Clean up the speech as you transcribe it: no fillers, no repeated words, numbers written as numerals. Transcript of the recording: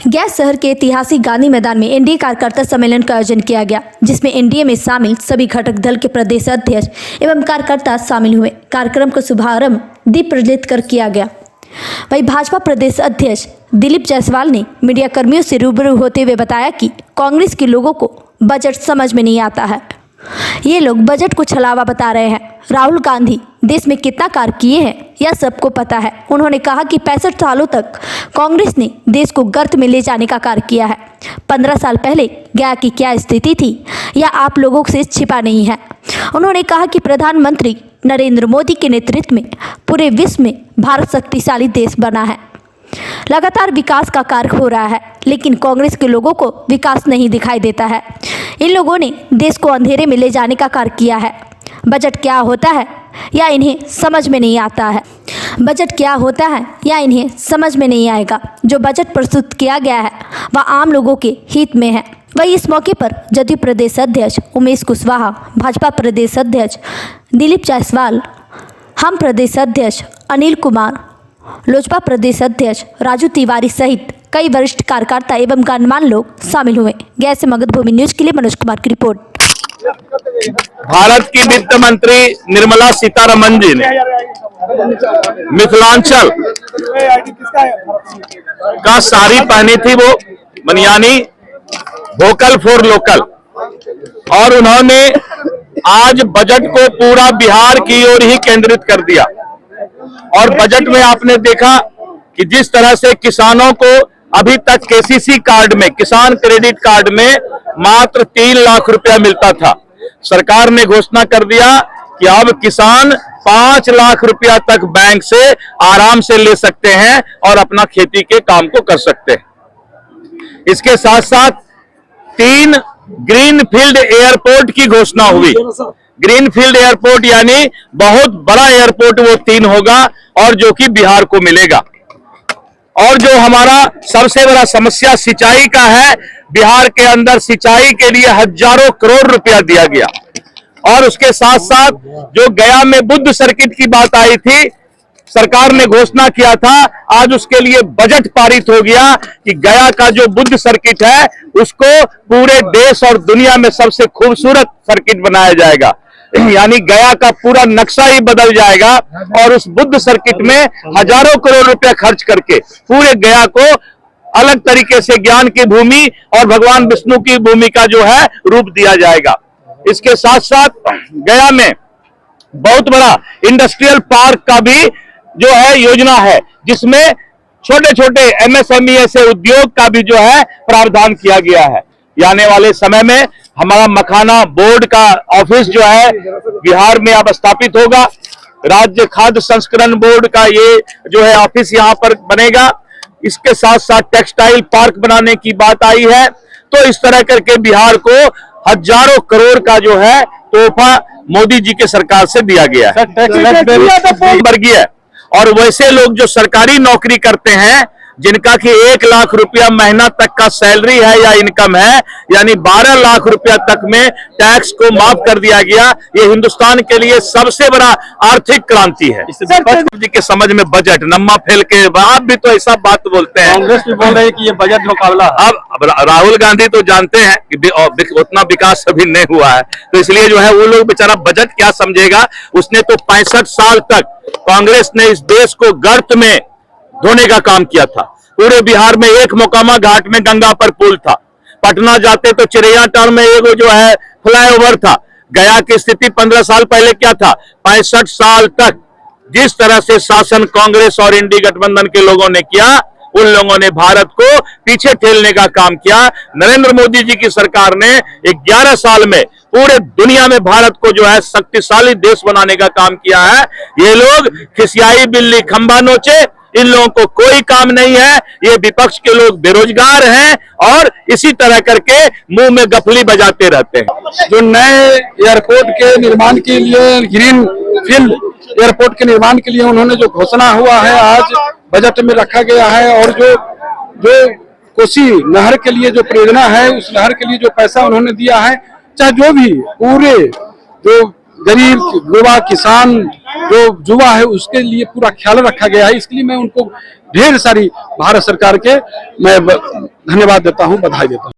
Gas शहर के ऐतिहासिक गांधी मैदान में एनडीए कार्यकर्ता सम्मेलन का आयोजन किया गया, जिसमें एनडीए में शामिल सभी घटक दल के प्रदेश अध्यक्ष एवं कार्यकर्ता शामिल हुए। कार्यक्रम का शुभारंभ दीप प्रज्वलित कर किया गया। वहीं भाजपा प्रदेश अध्यक्ष दिलीप जायसवाल ने मीडिया कर्मियों से रूबरू होते हुए बताया कि कांग्रेस के लोगों को बजट समझ में नहीं आता है। ये लोग बजट को छलावा बता रहे हैं। राहुल गांधी देश में कितना कार्य किए हैं यह सबको पता है। उन्होंने कहा कि 65 सालों तक कांग्रेस ने देश को गर्त में ले जाने का कार्य किया है। 15 साल पहले गया की क्या स्थिति थी यह आप लोगों से छिपा नहीं है। उन्होंने कहा कि प्रधानमंत्री नरेंद्र मोदी के नेतृत्व में पूरे विश्व में भारत शक्तिशाली देश बना है। लगातार विकास का कार्य हो रहा है, लेकिन कांग्रेस के लोगों को विकास नहीं दिखाई देता है। इन लोगों ने देश को अंधेरे में ले जाने का कार्य किया है। बजट क्या होता है या इन्हें समझ में नहीं आता है। बजट क्या होता है या इन्हें समझ में नहीं आएगा। जो बजट प्रस्तुत किया गया है वह आम लोगों के हित में है। वही इस मौके पर जदयू प्रदेश अध्यक्ष उमेश कुशवाहा, भाजपा प्रदेश अध्यक्ष दिलीप जायसवाल, हम प्रदेश अध्यक्ष अनिल कुमार, लोजपा प्रदेश अध्यक्ष राजू तिवारी सहित कई वरिष्ठ कार्यकर्ता एवं गणमान्य लोग शामिल हुए। गैस से मगध भूमि न्यूज के लिए मनोज कुमार की रिपोर्ट। भारत की वित्त मंत्री निर्मला सीतारमण जी ने मिथिलांचल का साड़ी पहनी थी, वो बनियानी, वोकल फॉर लोकल, और उन्होंने आज बजट को पूरा बिहार की ओर ही केंद्रित कर दिया। और बजट में आपने देखा कि जिस तरह से किसानों को अभी तक केसीसी कार्ड में, किसान क्रेडिट कार्ड में मात्र 3 लाख रुपया मिलता था, सरकार ने घोषणा कर दिया कि अब किसान 5 लाख रुपया तक बैंक से आराम से ले सकते हैं और अपना खेती के काम को कर सकते हैं। इसके साथ साथ 3 ग्रीनफील्ड एयरपोर्ट की घोषणा हुई। ग्रीनफील्ड एयरपोर्ट यानी बहुत बड़ा एयरपोर्ट वो 3 होगा और जो कि बिहार को मिलेगा। और जो हमारा सबसे बड़ा समस्या सिंचाई का है, बिहार के अंदर सिंचाई के लिए हजारों करोड़ रुपया दिया गया। और उसके साथ साथ जो गया में बुद्ध सर्किट की बात आई थी, सरकार ने घोषणा किया था, आज उसके लिए बजट पारित हो गया कि गया का जो बुद्ध सर्किट है उसको पूरे देश और दुनिया में सबसे खूबसूरत सर्किट बनाया जाएगा। यानी गया का पूरा नक्शा ही बदल जाएगा और उस बुद्ध सर्किट में हजारों करोड़ रुपया खर्च करके पूरे गया को अलग तरीके से ज्ञान की भूमि और भगवान विष्णु की भूमि का जो है रूप दिया जाएगा। इसके साथ साथ गया में बहुत बड़ा इंडस्ट्रियल पार्क का भी जो है योजना है, जिसमें छोटे छोटे एमएसएमई ऐसे उद्योग का भी जो है प्रावधान किया गया है। आने वाले समय में हमारा मखाना बोर्ड का ऑफिस जो है बिहार में अब स्थापित होगा। राज्य खाद्य संस्करण बोर्ड का ये जो है ऑफिस यहाँ पर बनेगा। इसके साथ साथ टेक्सटाइल पार्क बनाने की बात आई है। तो इस तरह करके बिहार को हजारों करोड़ का जो है तोहफा मोदी जी के सरकार से दिया गया है। और वैसे लोग जो सरकारी नौकरी करते हैं, जिनका कि 1 लाख रुपया महीना तक का सैलरी है या इनकम है, यानी 12 लाख रुपया तक में टैक्स को माफ कर दिया गया। ये हिंदुस्तान के लिए सबसे बड़ा आर्थिक क्रांति है। जी के समझ में बजट नम्मा फैल के आप भी तो ऐसा बात बोलते हैं। कांग्रेस भी बोल रही है कि ये बजट मुकाबला। अब राहुल गांधी तो जानते हैं कि उतना विकास अभी नहीं हुआ है, तो इसलिए जो है वो लोग बेचारा बजट क्या समझेगा। उसने तो 65 साल तक कांग्रेस ने इस देश को गर्त में धोने का काम किया था। पूरे बिहार में एक मोकामा घाट में गंगा पर पुल था, पटना जाते तो चिड़ैया टाउन में एक जो है फ्लाईओवर था। गया की स्थिति 15 साल पहले क्या था। 65 साल तक जिस तरह से शासन कांग्रेस और इंडी गठबंधन के लोगों ने किया, उन लोगों ने भारत को पीछे ठेलने का काम किया। नरेंद्र मोदी जी की सरकार ने 11 साल में पूरे दुनिया में भारत को जो है शक्तिशाली देश बनाने का काम किया है। ये लोग खिसियाई बिल्ली खंबा नोचे, इन लोगों को कोई काम नहीं है। ये विपक्ष के लोग बेरोजगार हैं और इसी तरह करके मुंह में गफली बजाते रहते हैं। जो नए एयरपोर्ट के निर्माण के लिए, ग्रीन फील्ड एयरपोर्ट के निर्माण के लिए उन्होंने जो घोषणा हुआ है आज बजट में रखा गया है, और जो कोसी नहर के लिए जो परियोजना है, उस नहर के लिए जो पैसा उन्होंने दिया है, चाहे जो भी पूरे जो गरीब युवा किसान जो युवा है उसके लिए पूरा ख्याल रखा गया है। इसलिए मैं उनको ढेर सारी भारत सरकार के मैं धन्यवाद देता हूँ, बधाई देता हूँ।